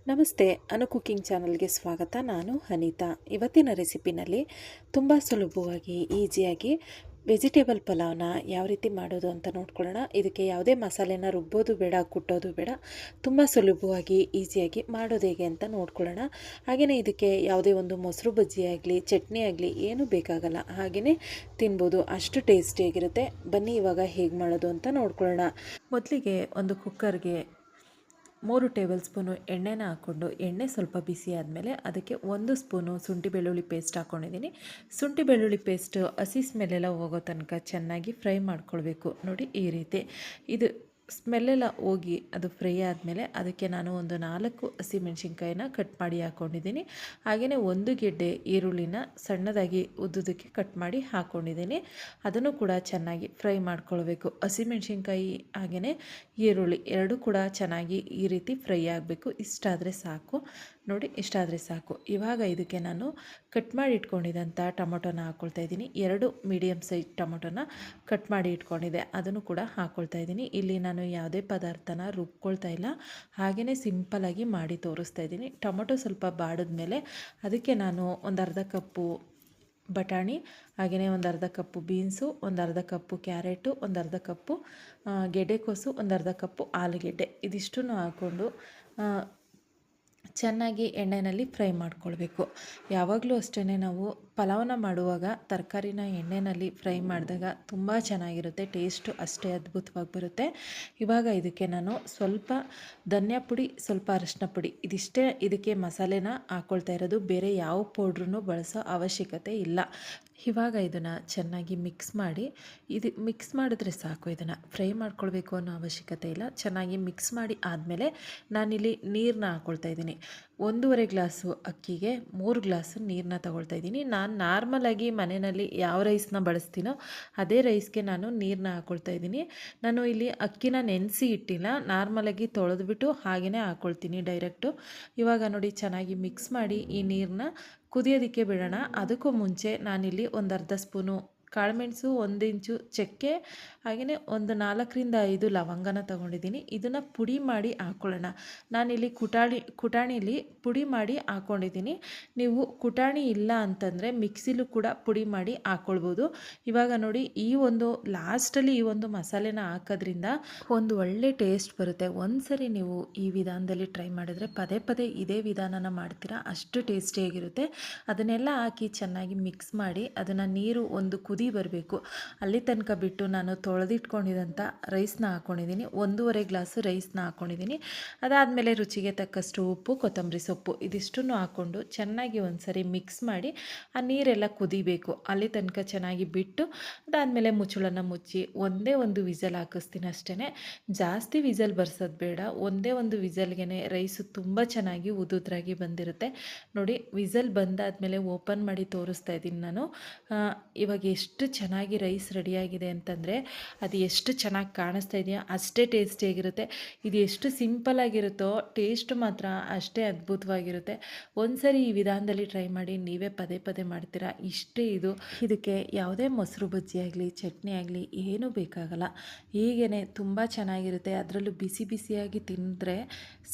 ನಮಸ್ತೆ, ಅನು ಕುಕಿಂಗ್ ಚಾನಲ್ಗೆ ಸ್ವಾಗತ. ನಾನು ಅನಿತಾ. ಇವತ್ತಿನ ರೆಸಿಪಿನಲ್ಲಿ ತುಂಬ ಸುಲಭವಾಗಿ ಈಸಿಯಾಗಿ ವೆಜಿಟೇಬಲ್ ಪಲಾವ್ನ ಯಾವ ರೀತಿ ಮಾಡೋದು ಅಂತ ನೋಡ್ಕೊಳ್ಳೋಣ. ಇದಕ್ಕೆ ಯಾವುದೇ ಮಸಾಲೆನ ರುಬ್ಬೋದು ಬೇಡ, ಕುಟ್ಟೋದು ಬೇಡ. ತುಂಬ ಸುಲಭವಾಗಿ ಈಸಿಯಾಗಿ ಮಾಡೋದು ಹೇಗೆ ಅಂತ ನೋಡ್ಕೊಳ್ಳೋಣ. ಹಾಗೆಯೇ ಇದಕ್ಕೆ ಯಾವುದೇ ಒಂದು ಮೊಸರು ಬಜ್ಜಿ ಆಗಲಿ, ಚಟ್ನಿ ಆಗಲಿ ಏನೂ ಬೇಕಾಗಲ್ಲ. ಹಾಗೆಯೇ ತಿನ್ಬೋದು, ಅಷ್ಟು ಟೇಸ್ಟಿಯಾಗಿರುತ್ತೆ. ಬನ್ನಿ ಇವಾಗ ಹೇಗೆ ಮಾಡೋದು ಅಂತ ನೋಡ್ಕೊಳ್ಳೋಣ. ಮೊದಲಿಗೆ ಒಂದು ಕುಕ್ಕರ್ಗೆ 3 ಟೇಬಲ್ ಸ್ಪೂನು ಎಣ್ಣೆನ ಹಾಕ್ಕೊಂಡು, ಎಣ್ಣೆ ಸ್ವಲ್ಪ ಬಿಸಿ ಆದಮೇಲೆ ಅದಕ್ಕೆ 1 ಸ್ಪೂನು ಶುಂಠಿ ಬೆಳ್ಳುಳ್ಳಿ ಪೇಸ್ಟ್ ಹಾಕ್ಕೊಂಡಿದ್ದೀನಿ. ಶುಂಠಿ ಬೆಳ್ಳುಳ್ಳಿ ಪೇಸ್ಟು ಹಸಿ ಸ್ಮೆಲ್ಲೆಲ್ಲ ಹೋಗೋ ತನಕ ಚೆನ್ನಾಗಿ ಫ್ರೈ ಮಾಡ್ಕೊಳ್ಬೇಕು. ನೋಡಿ ಈ ರೀತಿ ಇದು ಸ್ಮೆಲ್ಲೆಲ್ಲ ಹೋಗಿ ಅದು ಫ್ರೈ ಆದಮೇಲೆ ಅದಕ್ಕೆ ನಾನು ಒಂದು 4 ಹಸಿಮೆಣ್ಸಿನ್ಕಾಯಿನ ಕಟ್ ಮಾಡಿ ಹಾಕ್ಕೊಂಡಿದ್ದೀನಿ. ಹಾಗೆಯೇ 1 ಗೆಡ್ಡೆ ಈರುಳ್ಳಿನ ಸಣ್ಣದಾಗಿ ಉದ್ದುದಕ್ಕೆ ಕಟ್ ಮಾಡಿ ಹಾಕ್ಕೊಂಡಿದ್ದೀನಿ. ಅದನ್ನು ಕೂಡ ಚೆನ್ನಾಗಿ ಫ್ರೈ ಮಾಡ್ಕೊಳ್ಬೇಕು. ಹಸಿಮೆಣ್ಸಿನ್ಕಾಯಿ ಹಾಗೆಯೇ ಈರುಳ್ಳಿ ಎರಡೂ ಕೂಡ ಚೆನ್ನಾಗಿ ಈ ರೀತಿ ಫ್ರೈ ಆಗಬೇಕು. ಇಷ್ಟಾದರೆ ಸಾಕು. ನೋಡಿ ಇಷ್ಟಾದರೆ ಸಾಕು. ಇವಾಗ ಇದಕ್ಕೆ ನಾನು ಕಟ್ ಮಾಡಿ ಇಟ್ಕೊಂಡಿದ್ದಂಥ ಟೊಮೊಟೊನ ಹಾಕ್ಕೊಳ್ತಾ ಇದ್ದೀನಿ. 2 ಮೀಡಿಯಮ್ ಸೈಜ್ ಟೊಮೊಟೊನ ಕಟ್ ಮಾಡಿ ಇಟ್ಕೊಂಡಿದ್ದೆ, ಅದನ್ನು ಕೂಡ ಹಾಕ್ಕೊಳ್ತಾ ಇದ್ದೀನಿ. ಇಲ್ಲಿ ನಾನು ಯಾವುದೇ ಪದಾರ್ಥನ ರುಬ್ಕೊಳ್ತಾ ಇಲ್ಲ, ಹಾಗೆಯೇ ಸಿಂಪಲಾಗಿ ಮಾಡಿ ತೋರಿಸ್ತಾ ಇದ್ದೀನಿ. ಟೊಮೊಟೊ ಸ್ವಲ್ಪ ಬಾಡಿದ್ಮೇಲೆ ಅದಕ್ಕೆ ನಾನು ಒಂದು ಅರ್ಧ ಕಪ್ಪು ಬಟಾಣಿ, ಹಾಗೆಯೇ ಒಂದು ಅರ್ಧ ಕಪ್ಪು ಬೀನ್ಸು, ಒಂದು ಅರ್ಧ ಕಪ್ಪು ಕ್ಯಾರೆಟು, ಒಂದು ಅರ್ಧ ಕಪ್ಪು ಗೆಡ್ಡೆಕೋಸು, ಒಂದು ಅರ್ಧ ಕಪ್ಪು ಆಲೂಗೆಡ್ಡೆ ಇದಿಷ್ಟನ್ನು ಹಾಕ್ಕೊಂಡು ಚೆನ್ನಾಗಿ ಎಣ್ಣೆಯಲ್ಲಿ ಫ್ರೈ ಮಾಡ್ಕೊಳ್ಬೇಕು. ಯಾವಾಗಲೂ ಅಷ್ಟೇ ನಾವು ಪಲಾವ್ನ ಮಾಡುವಾಗ ತರಕಾರಿನ ಎಣ್ಣೆಯಲ್ಲಿ ಫ್ರೈ ಮಾಡಿದಾಗ ತುಂಬ ಚೆನ್ನಾಗಿರುತ್ತೆ, ಟೇಸ್ಟು ಅಷ್ಟೇ ಅದ್ಭುತವಾಗಿ ಬರುತ್ತೆ. ಇವಾಗ ಇದಕ್ಕೆ ನಾನು ಸ್ವಲ್ಪ ಧನಿಯಾ ಪುಡಿ, ಸ್ವಲ್ಪ ಅರಿಶಿನ ಪುಡಿ ಇದಿಷ್ಟೇ ಇದಕ್ಕೆ ಮಸಾಲೆನ ಹಾಕ್ಕೊಳ್ತಾ ಇರೋದು. ಬೇರೆ ಯಾವ ಪೌಡ್ರೂ ಬಳಸೋ ಅವಶ್ಯಕತೆ ಇಲ್ಲ. ಇವಾಗ ಇದನ್ನು ಚೆನ್ನಾಗಿ ಮಿಕ್ಸ್ ಮಾಡಿ, ಇದು ಮಿಕ್ಸ್ ಮಾಡಿದ್ರೆ ಸಾಕು. ಇದನ್ನು ಫ್ರೈ ಮಾಡ್ಕೊಳ್ಬೇಕು ಅನ್ನೋ ಅವಶ್ಯಕತೆ ಇಲ್ಲ. ಚೆನ್ನಾಗಿ ಮಿಕ್ಸ್ ಮಾಡಿ ಆದಮೇಲೆ ನಾನಿಲ್ಲಿ ನೀರನ್ನ ಹಾಕ್ಕೊಳ್ತಾ ಇದ್ದೀನಿ. 1.5 ಗ್ಲಾಸು ಅಕ್ಕಿಗೆ 3 ಗ್ಲಾಸು ನೀರನ್ನ ತಗೊಳ್ತಾ ಇದ್ದೀನಿ. ನಾನು ನಾರ್ಮಲಾಗಿ ಮನೆಯಲ್ಲಿ ಯಾವ ರೈಸ್ನ ಬಳಸ್ತೀನೋ ಅದೇ ರೈಸ್ಗೆ ನಾನು ನೀರನ್ನ ಹಾಕ್ಕೊಳ್ತಾ ಇದ್ದೀನಿ. ನಾನು ಇಲ್ಲಿ ಅಕ್ಕಿನ ನೆನೆಸಿ ಇಟ್ಟಿಲ್ಲ, ನಾರ್ಮಲಾಗಿ ತೊಳೆದ್ಬಿಟ್ಟು ಹಾಗೆಯೇ ಹಾಕ್ಕೊಳ್ತೀನಿ ಡೈರೆಕ್ಟು. ಇವಾಗ ನೋಡಿ ಚೆನ್ನಾಗಿ ಮಿಕ್ಸ್ ಮಾಡಿ ಈ ನೀರನ್ನ ಕುದಿಯೋದಕ್ಕೆ ಬಿಡೋಣ. ಅದಕ್ಕೂ ಮುಂಚೆ ನಾನಿಲ್ಲಿ ಒಂದು ಅರ್ಧ ಸ್ಪೂನು ಕಾಳುಮೆಣಸು, 1 ಇಂಚು ಚಕ್ಕೆ, ಹಾಗೆಯೇ ಒಂದು 4ರಿಂದ 5 ಲವಂಗನ ತೊಗೊಂಡಿದ್ದೀನಿ. ಇದನ್ನು ಪುಡಿ ಮಾಡಿ ಹಾಕ್ಕೊಳ್ಳೋಣ. ನಾನಿಲ್ಲಿ ಕುಟಾಣಿಲಿ ಪುಡಿ ಮಾಡಿ ಹಾಕ್ಕೊಂಡಿದ್ದೀನಿ. ನೀವು ಕುಟಾಣಿ ಇಲ್ಲ ಅಂತಂದರೆ ಮಿಕ್ಸಿಲೂ ಕೂಡ ಪುಡಿ ಮಾಡಿ ಹಾಕ್ಕೊಳ್ಬೋದು. ಇವಾಗ ನೋಡಿ ಈ ಒಂದು ಲಾಸ್ಟಲ್ಲಿ ಈ ಒಂದು ಮಸಾಲೆನ ಹಾಕೋದ್ರಿಂದ ಒಂದು ಒಳ್ಳೆ ಟೇಸ್ಟ್ ಬರುತ್ತೆ. ಒಂದು ಸರಿ ನೀವು ಈ ವಿಧಾನದಲ್ಲಿ ಟ್ರೈ ಮಾಡಿದರೆ ಪದೇ ಪದೇ ಇದೇ ವಿಧಾನನ ಮಾಡ್ತೀರಾ, ಅಷ್ಟು ಟೇಸ್ಟಿಯಾಗಿರುತ್ತೆ. ಅದನ್ನೆಲ್ಲ ಹಾಕಿ ಚೆನ್ನಾಗಿ ಮಿಕ್ಸ್ ಮಾಡಿ ಅದನ್ನು ನೀರು ಒಂದು ಕುದಿ ಬರಬೇಕು ಅಲ್ಲಿ ತನಕ ಬಿಟ್ಟು ನಾನು ತೊಳೆದಿಟ್ಕೊಂಡಿದ್ದಂಥ ರೈಸ್ನ ಹಾಕ್ಕೊಂಡಿದ್ದೀನಿ. 1.5 ಗ್ಲಾಸು ರೈಸ್ನ ಹಾಕ್ಕೊಂಡಿದ್ದೀನಿ. ಅದಾದಮೇಲೆ ರುಚಿಗೆ ತಕ್ಕಷ್ಟು ಉಪ್ಪು, ಕೊತ್ತಂಬರಿ ಸೊಪ್ಪು ಇದಿಷ್ಟನ್ನು ಹಾಕ್ಕೊಂಡು ಚೆನ್ನಾಗಿ ಒಂದು ಸರಿ ಮಿಕ್ಸ್ ಮಾಡಿ ಆ ನೀರೆಲ್ಲ ಕುದಿಬೇಕು ಅಲ್ಲಿ ತನಕ ಚೆನ್ನಾಗಿ ಬಿಟ್ಟು, ಅದಾದಮೇಲೆ ಮುಚ್ಚಳನ ಮುಚ್ಚಿ ಒಂದೇ ಒಂದು ವಿಸಲ್ ಹಾಕಿಸ್ತೀನಿ ಅಷ್ಟೇ. ಜಾಸ್ತಿ ವಿಸಲ್ ಬರ್ಸೋದು ಬೇಡ, ಒಂದೇ ಒಂದು ವಿಸಲ್ಗೆ ರೈಸು ತುಂಬ ಚೆನ್ನಾಗಿ ಉದುದ್ರಾಗಿ ಬಂದಿರುತ್ತೆ. ನೋಡಿ ವಿಸಲ್ ಬಂದಾದಮೇಲೆ ಓಪನ್ ಮಾಡಿ ತೋರಿಸ್ತಾ ಇದ್ದೀನಿ ನಾನು. ಇವಾಗ ಎಷ್ಟು ಚೆನ್ನಾಗಿ ರೈಸ್ ರೆಡಿಯಾಗಿದೆ ಅಂತಂದರೆ ಅದು ಎಷ್ಟು ಚೆನ್ನಾಗಿ ಕಾಣಿಸ್ತಾ ಇದೆಯಾ ಅಷ್ಟೇ ಟೇಸ್ಟಿಯಾಗಿರುತ್ತೆ. ಇದು ಎಷ್ಟು ಸಿಂಪಲ್ಲಾಗಿರುತ್ತೋ ಟೇಸ್ಟ್ ಮಾತ್ರ ಅಷ್ಟೇ ಅದ್ಭುತವಾಗಿರುತ್ತೆ. ಒಂದ್ಸರಿ ಈ ವಿಧಾನದಲ್ಲಿ ಟ್ರೈ ಮಾಡಿ, ನೀವೇ ಪದೇ ಪದೇ ಮಾಡ್ತೀರಾ. ಇಷ್ಟೇ ಇದು. ಇದಕ್ಕೆ ಯಾವುದೇ ಮೊಸರು ಬಜ್ಜಿ ಆಗಲಿ, ಚಟ್ನಿ ಆಗಲಿ ಏನೂ ಬೇಕಾಗಲ್ಲ. ಹೀಗೇ ತುಂಬ ಚೆನ್ನಾಗಿರುತ್ತೆ. ಅದರಲ್ಲೂ ಬಿಸಿ ಬಿಸಿಯಾಗಿ ತಿಂದರೆ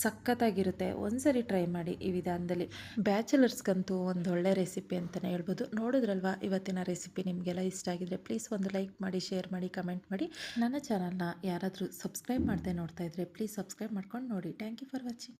ಸಖತ್ತಾಗಿರುತ್ತೆ. ಒಂದ್ಸರಿ ಟ್ರೈ ಮಾಡಿ ಈ ವಿಧಾನದಲ್ಲಿ. ಬ್ಯಾಚುಲರ್ಸ್ಗಂತೂ ಒಂದೊಳ್ಳೆ ರೆಸಿಪಿ ಅಂತಲೇ ಹೇಳ್ಬೋದು. ನೋಡಿದ್ರಲ್ವಾ ಇವತ್ತಿನ ರೆಸಿಪಿ ನಿಮಗೆಲ್ಲ ಇಷ್ಟ ಆಗಿದ್ರೆ ಪ್ಲೀಸ್ ಒಂದು ಲೈಕ್ ಮಾಡಿ, ಶೇರ್ ಮಾಡಿ, ಕಮೆಂಟ್ ಮಾಡಿ. ನನ್ನ ಚಾನಲ್ನ ಯಾರಾದರೂ ಸಬ್ಸ್ಕ್ರೈಬ್ ಮಾಡದೆ ನೋಡ್ತಾ ಇದ್ದರೆ ಪ್ಲೀಸ್ ಸಬ್ಸ್ಕ್ರೈಬ್ ಮಾಡ್ಕೊಂಡು ನೋಡಿ. Thank you for watching.